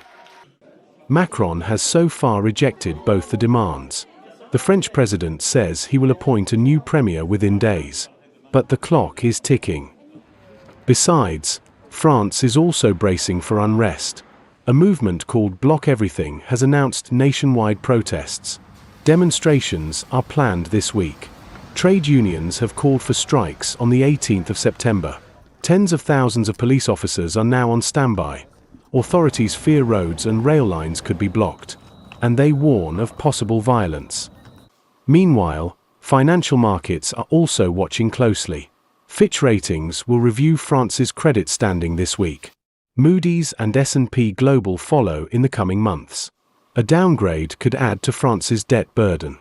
Macron has so far rejected both the demands. The French president says he will appoint a new premier within days. But the clock is ticking. Besides, France is also bracing for unrest. A movement called Block Everything has announced nationwide protests. Demonstrations are planned this week. Trade unions have called for strikes on the 18th of September. Tens of thousands of police officers are now on standby. Authorities fear roads and rail lines could be blocked, and they warn of possible violence. Meanwhile, financial markets are also watching closely. Fitch Ratings will review France's credit standing this week. Moody's and S&P Global follow in the coming months. A downgrade could add to France's debt burden.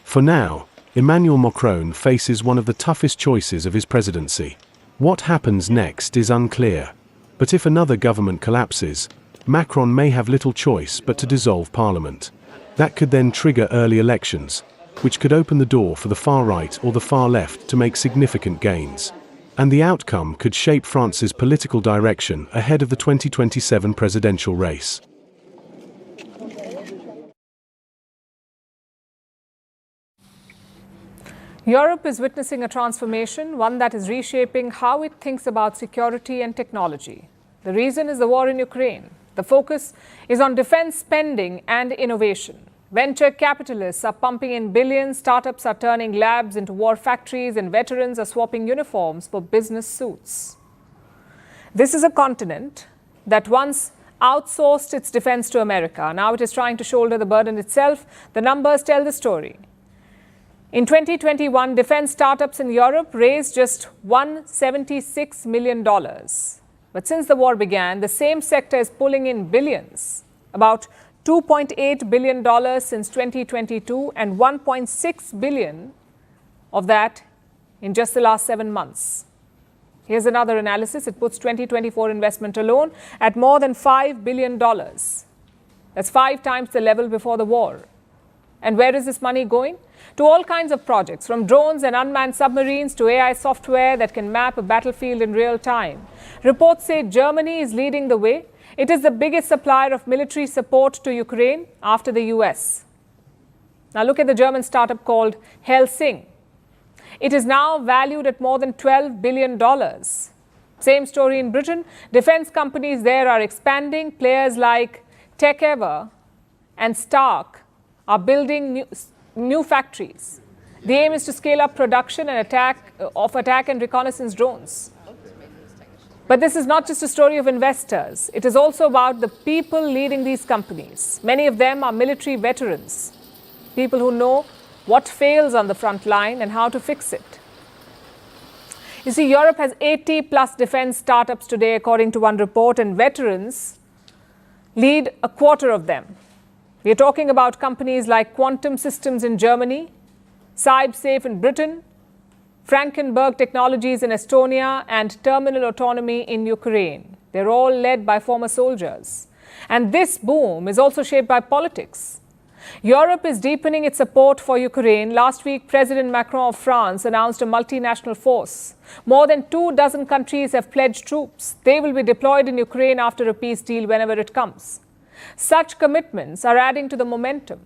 For now, Emmanuel Macron faces one of the toughest choices of his presidency. What happens next is unclear. But if another government collapses, Macron may have little choice but to dissolve parliament. That could then trigger early elections, which could open the door for the far right or the far left to make significant gains. And the outcome could shape France's political direction ahead of the 2027 presidential race. Europe is witnessing a transformation, one that is reshaping how it thinks about security and technology. The reason is the war in Ukraine. The focus is on defense spending and innovation. Venture capitalists are pumping in billions, startups are turning labs into war factories, and veterans are swapping uniforms for business suits. This is a continent that once outsourced its defense to America. Now it is trying to shoulder the burden itself. The numbers tell the story. In 2021, defense startups in Europe raised just $176 million. But since the war began, the same sector is pulling in billions, about $2.8 billion since 2022 and $1.6 billion of that in just the last 7 months. Here's another analysis. It puts 2024 investment alone at more than $5 billion. That's 5 times the level before the war. And where is this money going? To all kinds of projects, from drones and unmanned submarines to AI software that can map a battlefield in real time. Reports say Germany is leading the way. It is the biggest supplier of military support to Ukraine after the US. Now look at the German startup called Helsing. It is now valued at more than $12 billion. Same story in Britain. Defense companies there are expanding. Players like TechEver and Stark are building new factories. The aim is to scale up production and attack and reconnaissance drones. But this is not just a story of investors. It is also about the people leading these companies. Many of them are military veterans, people who know what fails on the front line and how to fix it. You see, Europe has 80 plus defense startups today, according to one report, and veterans lead a quarter of them. We are talking about companies like Quantum Systems in Germany, CybSafe in Britain, Frankenberg Technologies in Estonia, and Terminal Autonomy in Ukraine. They're all led by former soldiers. And this boom is also shaped by politics. Europe is deepening its support for Ukraine. Last week, President Macron of France announced a multinational force. More than 24 countries have pledged troops. They will be deployed in Ukraine after a peace deal whenever it comes. Such commitments are adding to the momentum.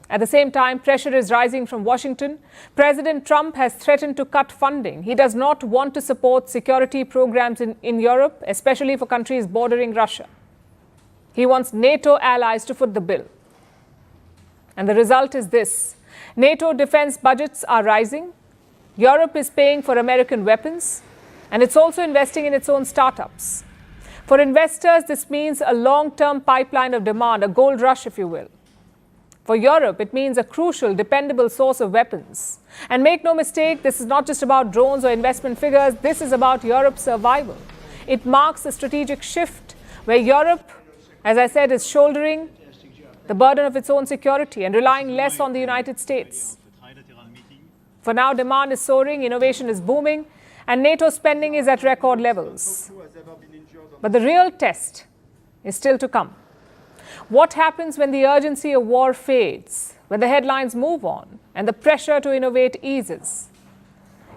At the same time, pressure is rising from Washington. President Trump has threatened to cut funding. He does not want to support security programs in Europe, especially for countries bordering Russia. He wants NATO allies to foot the bill. And the result is this. NATO defense budgets are rising. Europe is paying for American weapons, and it's also investing in its own startups. For investors, this means a long-term pipeline of demand, a gold rush, if you will. For Europe, it means a crucial, dependable source of weapons. And make no mistake, this is not just about drones or investment figures. This is about Europe's survival. It marks a strategic shift where Europe, as I said, is shouldering the burden of its own security and relying less on the United States. For now, demand is soaring, innovation is booming, and NATO spending is at record levels. But the real test is still to come. What happens when the urgency of war fades, when the headlines move on, and the pressure to innovate eases?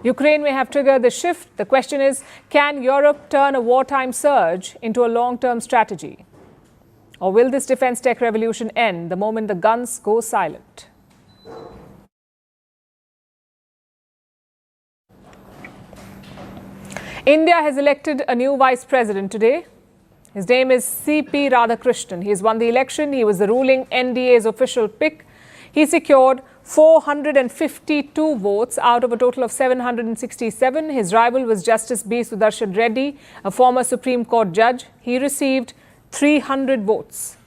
Ukraine may have triggered the shift. The question is, can Europe turn a wartime surge into a long-term strategy? Or will this defense tech revolution end the moment the guns go silent? India has elected a new vice president today. His name is C.P. Radhakrishnan. He has won the election. He was the ruling NDA's official pick. He secured 452 votes out of a total of 767. His rival was Justice B. Sudarshan Reddy, a former Supreme Court judge. He received 300 votes.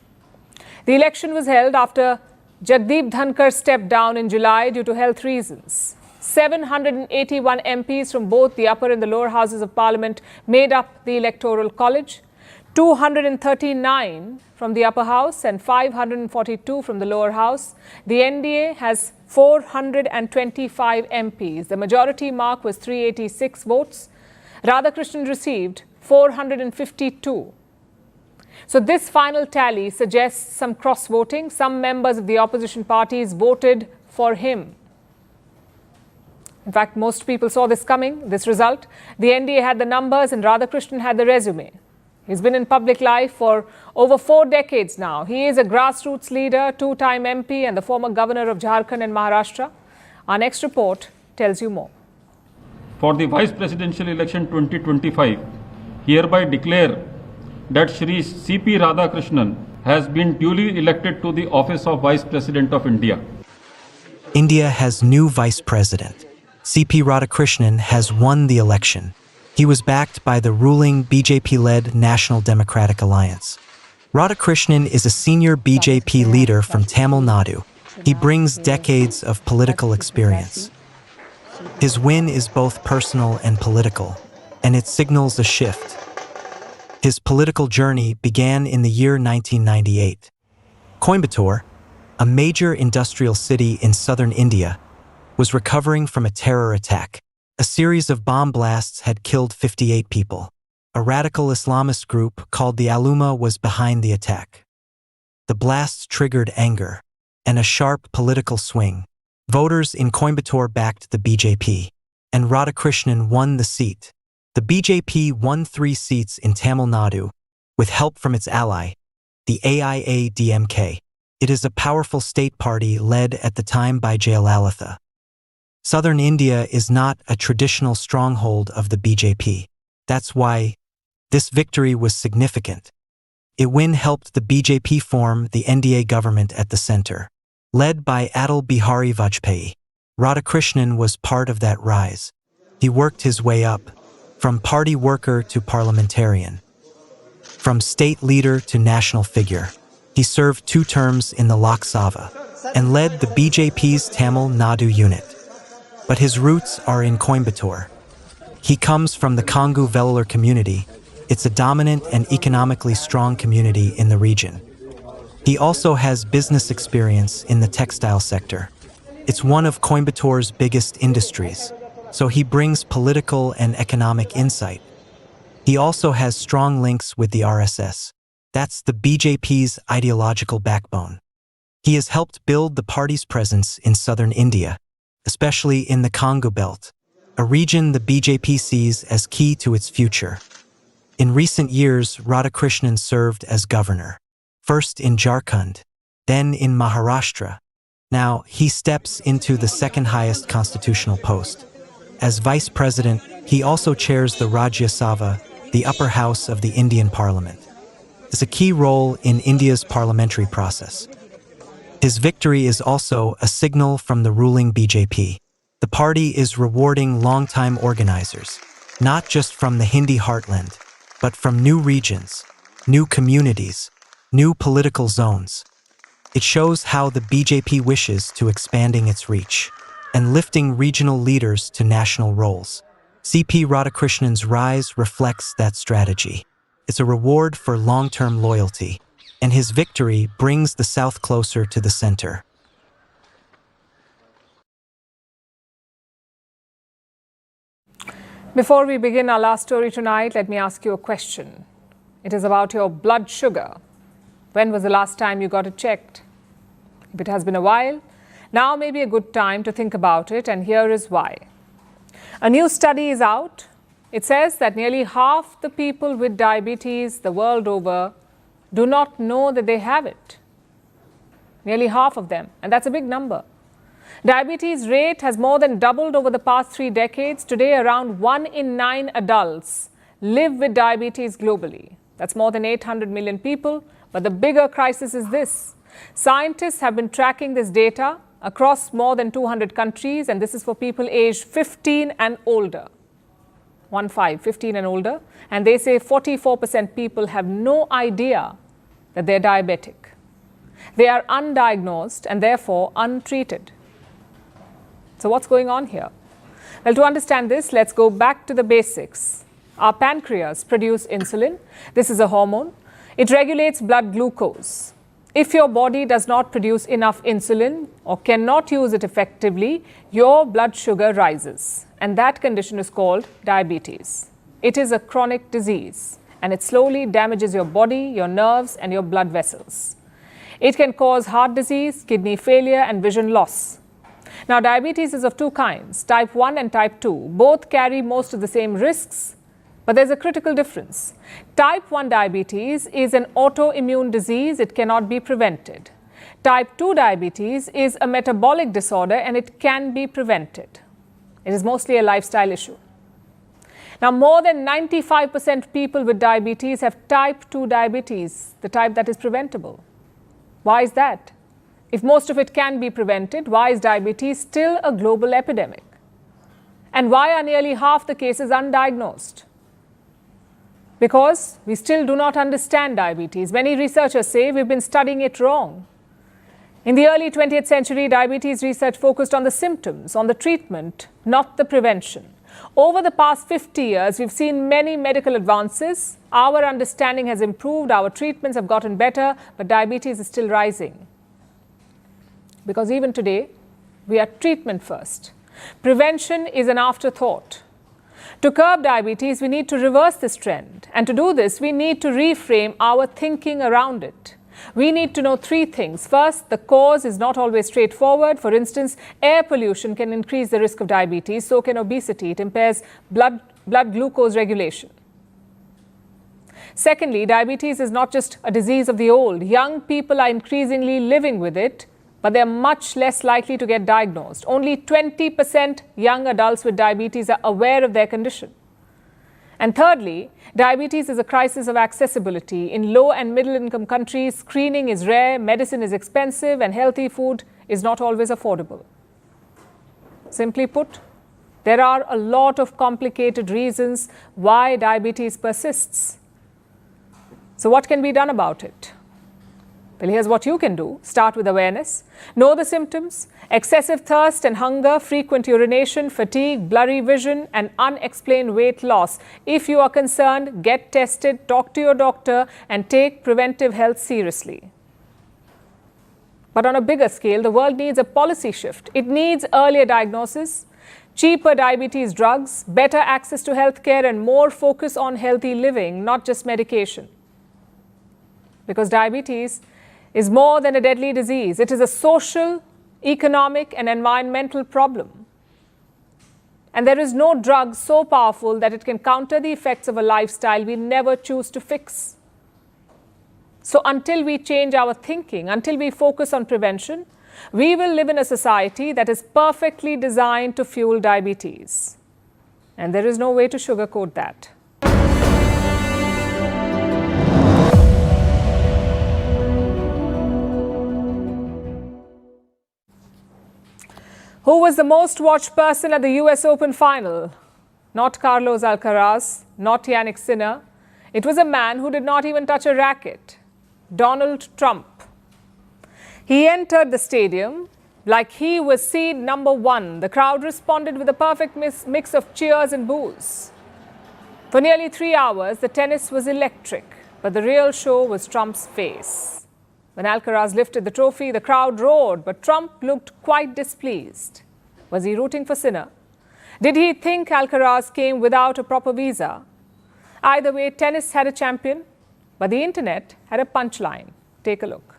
The election was held after Jagdeep Dhankar stepped down in July due to health reasons. 781 MPs from both the upper and the lower houses of parliament made up the electoral college. 239 from the upper house and 542 from the lower house. The NDA has 425 MPs. The majority mark was 386 votes. Radhakrishnan received 452. So this final tally suggests some cross-voting. Some members of the opposition parties voted for him. In fact, most people saw this coming, this result. The NDA had the numbers and Radhakrishnan had the resume. He's been in public life for over 4 decades now. He is a grassroots leader, 2-time MP and the former governor of Jharkhand and Maharashtra. Our next report tells you more. For the Vice Presidential Election 2025, hereby declare that Shri C.P. Radhakrishnan has been duly elected to the office of Vice President of India. India has new vice president. C.P. Radhakrishnan has won the election. He was backed by the ruling BJP-led National Democratic Alliance. Radhakrishnan is a senior BJP leader from Tamil Nadu. He brings decades of political experience. His win is both personal and political, and it signals a shift. His political journey began in the year 1998. Coimbatore, a major industrial city in southern India, was recovering from a terror attack. A series of bomb blasts had killed 58 people. A radical Islamist group called the Aluma was behind the attack. The blasts triggered anger and a sharp political swing. Voters in Coimbatore backed the BJP, and Radhakrishnan won the seat. The BJP won 3 seats in Tamil Nadu, with help from its ally, the AIA-DMK. It is a powerful state party led at the time by Jayalalitha. Southern India is not a traditional stronghold of the BJP. That's why this victory was significant. Its win helped the BJP form the NDA government at the center. Led by Atal Bihari Vajpayee, Radhakrishnan was part of that rise. He worked his way up, from party worker to parliamentarian, from state leader to national figure. He served 2 terms in the Lok Sabha and led the BJP's Tamil Nadu unit. But his roots are in Coimbatore. He comes from the Kongu Vellalar community. It's a dominant and economically strong community in the region. He also has business experience in the textile sector. It's one of Coimbatore's biggest industries, so he brings political and economic insight. He also has strong links with the RSS. That's the BJP's ideological backbone. He has helped build the party's presence in southern India, especially in the Kongu Belt, a region the BJP sees as key to its future. In recent years, Radhakrishnan served as governor, first in Jharkhand, then in Maharashtra. Now, he steps into the second highest constitutional post. As vice president, he also chairs the Rajya Sabha, the upper house of the Indian parliament. It's a key role in India's parliamentary process. His victory is also a signal from the ruling BJP. The party is rewarding longtime organizers, not just from the Hindi heartland, but from new regions, new communities, new political zones. It shows how the BJP wishes to expanding its reach and lifting regional leaders to national roles. CP Radhakrishnan's rise reflects that strategy. It's a reward for long-term loyalty, and his victory brings the South closer to the center. Before we begin our last story tonight, let me ask you a question. It is about your blood sugar. When was the last time you got it checked? If it has been a while, now may be a good time to think about it, and here is why. A new study is out. It says that nearly half the people with diabetes the world over do not know that they have it. Nearly half of them, and that's a big number. Diabetes rate has more than doubled over the past 3 decades. Today, around 1 in 9 adults live with diabetes globally. That's more than 800 million people. But the bigger crisis is this. Scientists have been tracking this data across more than 200 countries, and this is for people aged 15 and older. 15 and older. And they say 44% people have no idea that they're diabetic. They are undiagnosed and therefore untreated. So what's going on here? Well, to understand this, let's go back to the basics. Our pancreas produces insulin. This is a hormone. It regulates blood glucose. If your body does not produce enough insulin or cannot use it effectively, your blood sugar rises. And that condition is called diabetes. It is a chronic disease, and it slowly damages your body, your nerves, and your blood vessels. It can cause heart disease, kidney failure, and vision loss. Now, diabetes is of 2 kinds, type 1 and type 2. Both carry most of the same risks, but there's a critical difference. Type 1 diabetes is an autoimmune disease. It cannot be prevented. Type 2 diabetes is a metabolic disorder, and it can be prevented. It is mostly a lifestyle issue. Now, more than 95% people with diabetes have type 2 diabetes, the type that is preventable. Why is that? If most of it can be prevented, why is diabetes still a global epidemic? And why are nearly half the cases undiagnosed? Because we still do not understand diabetes. Many researchers say we've been studying it wrong. In the early 20th century, diabetes research focused on the symptoms, on the treatment, not the prevention. Over the past 50 years, we've seen many medical advances. Our understanding has improved, our treatments have gotten better, but diabetes is still rising. Because even today, we are treatment first. Prevention is an afterthought. To curb diabetes, we need to reverse this trend. And to do this, we need to reframe our thinking around it. We need to know 3 things. First, the cause is not always straightforward. For instance, air pollution can increase the risk of diabetes. So can obesity. It impairs blood glucose regulation. Secondly, diabetes is not just a disease of the old. Young people are increasingly living with it, but they are much less likely to get diagnosed. Only 20% young adults with diabetes are aware of their condition. And thirdly, diabetes is a crisis of accessibility. In low and middle income countries, screening is rare, medicine is expensive, and healthy food is not always affordable. Simply put, there are a lot of complicated reasons why diabetes persists. So what can be done about it? Well, here's what you can do. Start with awareness. Know the symptoms: excessive thirst and hunger, frequent urination, fatigue, blurry vision, and unexplained weight loss. If you are concerned, get tested, talk to your doctor, and take preventive health seriously. But on a bigger scale, the world needs a policy shift. It needs earlier diagnosis, cheaper diabetes drugs, better access to healthcare, and more focus on healthy living, not just medication. Because diabetes is more than a deadly disease. It is a social, economic, and environmental problem. And there is no drug so powerful that it can counter the effects of a lifestyle we never choose to fix. So until we change our thinking, until we focus on prevention, we will live in a society that is perfectly designed to fuel diabetes. And there is no way to sugarcoat that. Who was the most watched person at the US Open final? Not Carlos Alcaraz, not Yannick Sinner. It was a man who did not even touch a racket. Donald Trump. He entered the stadium like he was seed number 1. The crowd responded with a perfect mix of cheers and boos. For nearly 3 hours, the tennis was electric, but the real show was Trump's face. When Alcaraz lifted the trophy, the crowd roared, but Trump looked quite displeased. Was he rooting for Sinner? Did he think Alcaraz came without a proper visa? Either way, tennis had a champion, but the internet had a punchline. Take a look.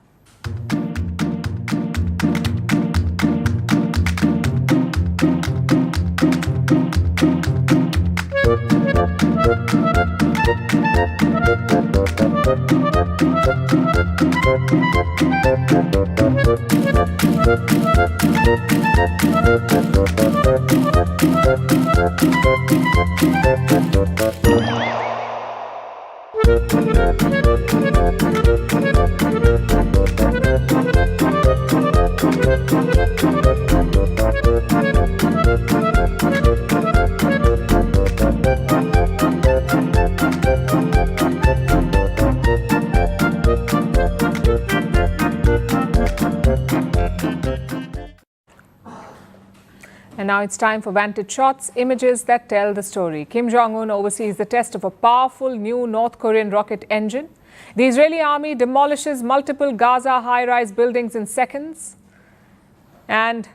And now it's time for Vantage Shots, images that tell the story. Kim Jong-un oversees the test of a powerful new North Korean rocket engine. The Israeli army demolishes multiple Gaza high-rise buildings in seconds. And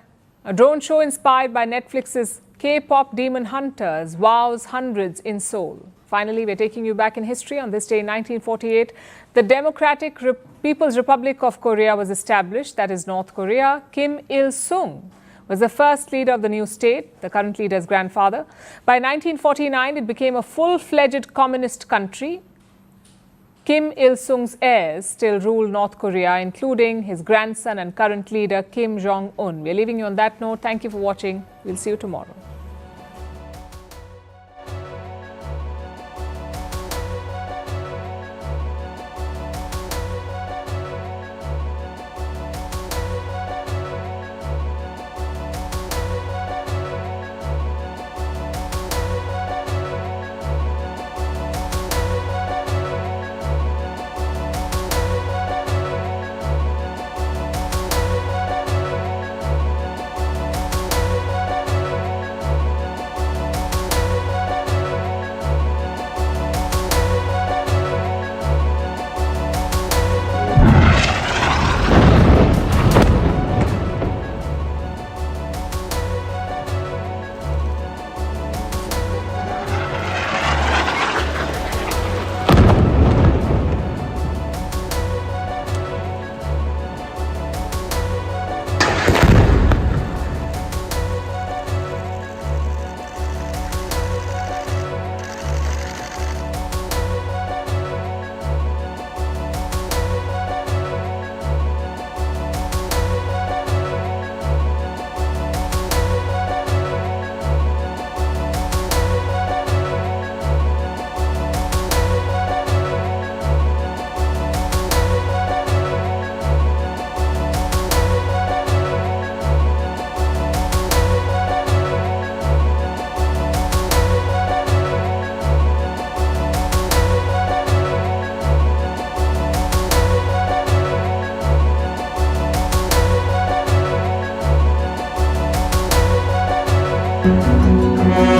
a drone show inspired by Netflix's K-pop Demon Hunters wows hundreds in Seoul. Finally, we're taking you back in history. On this day in 1948, the Democratic People's Republic of Korea was established, that is North Korea. Kim Il-sung was the first leader of the new state, the current leader's grandfather. By 1949, it became a full-fledged communist country. Kim Il-sung's heirs still rule North Korea, including his grandson and current leader, Kim Jong-un. We're leaving you on that note. Thank you for watching. We'll see you tomorrow. Thank you.